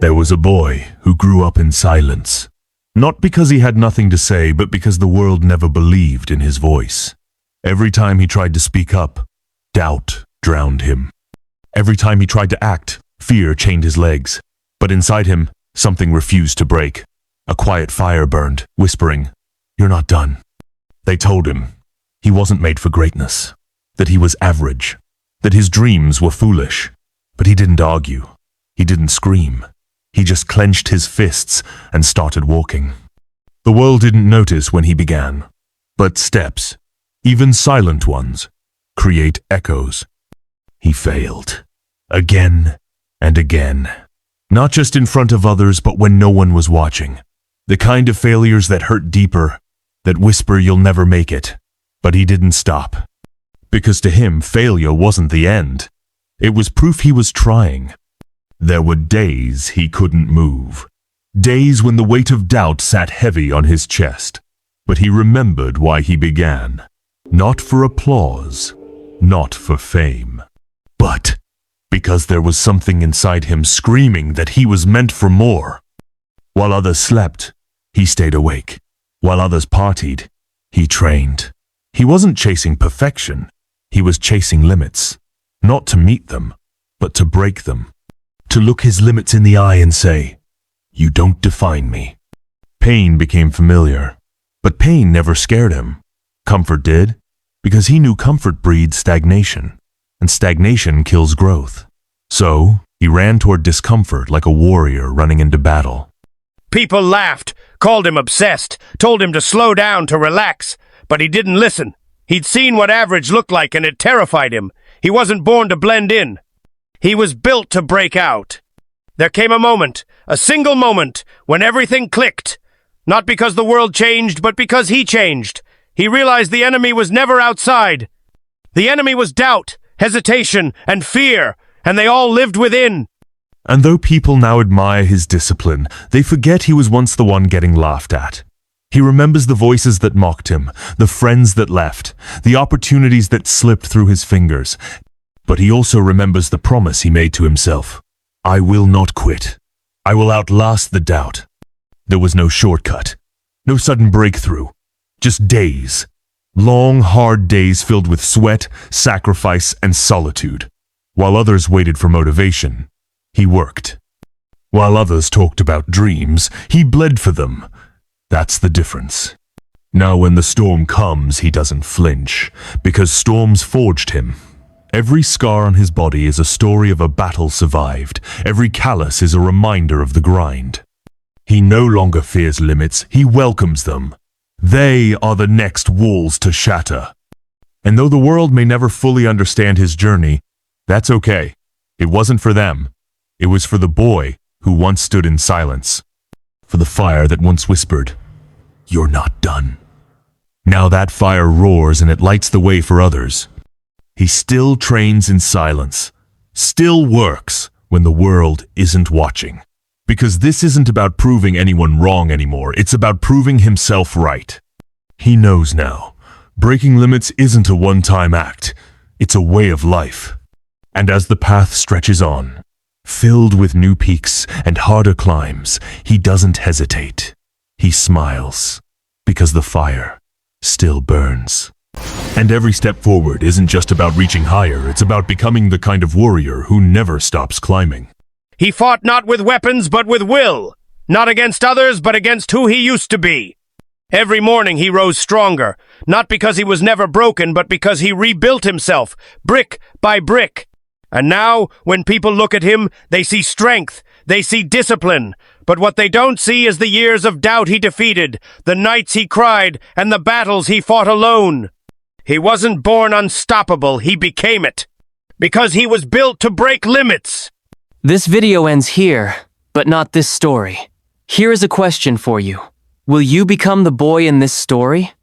There was a boy who grew up in silence. Not because he had nothing to say, but because the world never believed in his voice. Every time he tried to speak up, doubt drowned him. Every time he tried to act, fear chained his legs. But inside him, something refused to break. A quiet fire burned, whispering, "You're not done." They told him he wasn't made for greatness, that he was average, that his dreams were foolish. But he didn't argue. He didn't scream. He just clenched his fists and started walking. The world didn't notice when he began. But steps, even silent ones, create echoes. He failed. Again and again. Not just in front of others, but when no one was watching. The kind of failures that hurt deeper, that whisper you'll never make it. But he didn't stop. Because to him, failure wasn't the end. It was proof he was trying. There were days he couldn't move. Days when the weight of doubt sat heavy on his chest. But he remembered why he began. Not for applause, not for fame. But because there was something inside him screaming that he was meant for more. While others slept, he stayed awake. While others partied, he trained. He wasn't chasing perfection. He was chasing limits. Not to meet them, but to break them. To look his limits in the eye and say, "You don't define me." Pain became familiar, but pain never scared him. Comfort did, because he knew comfort breeds stagnation, and stagnation kills growth. So, he ran toward discomfort like a warrior running into battle. People laughed, called him obsessed, told him to slow down, to relax, but he didn't listen. He'd seen what average looked like and it terrified him. He wasn't born to blend in. He was built to break out. There came a moment, a single moment, when everything clicked. Not because the world changed, but because he changed. He realized the enemy was never outside. The enemy was doubt, hesitation, and fear, and they all lived within. And though people now admire his discipline, they forget he was once the one getting laughed at. He remembers the voices that mocked him, the friends that left, the opportunities that slipped through his fingers. But he also remembers the promise he made to himself. I will not quit. I will outlast the doubt. There was no shortcut, no sudden breakthrough, just days. Long, hard days filled with sweat, sacrifice, and solitude. While others waited for motivation, he worked. While others talked about dreams, he bled for them. That's the difference. Now when the storm comes, he doesn't flinch, because storms forged him. Every scar on his body is a story of a battle survived. Every callus is a reminder of the grind. He no longer fears limits, he welcomes them. They are the next walls to shatter. And though the world may never fully understand his journey, that's okay. It wasn't for them. It was for the boy who once stood in silence. For the fire that once whispered, "You're not done." Now that fire roars and it lights the way for others. He still trains in silence, still works when the world isn't watching. Because this isn't about proving anyone wrong anymore, it's about proving himself right. He knows now, breaking limits isn't a one-time act, it's a way of life. And as the path stretches on, filled with new peaks and harder climbs, he doesn't hesitate. He smiles, because the fire still burns. And every step forward isn't just about reaching higher, it's about becoming the kind of warrior who never stops climbing. He fought not with weapons, but with will. Not against others, but against who he used to be. Every morning he rose stronger, not because he was never broken, but because he rebuilt himself, brick by brick. And now, when people look at him, they see strength, they see discipline. But what they don't see is the years of doubt he defeated, the nights he cried, and the battles he fought alone. He wasn't born unstoppable, he became it. Because he was built to break limits. This video ends here, but not this story. Here is a question for you. Will you become the boy in this story?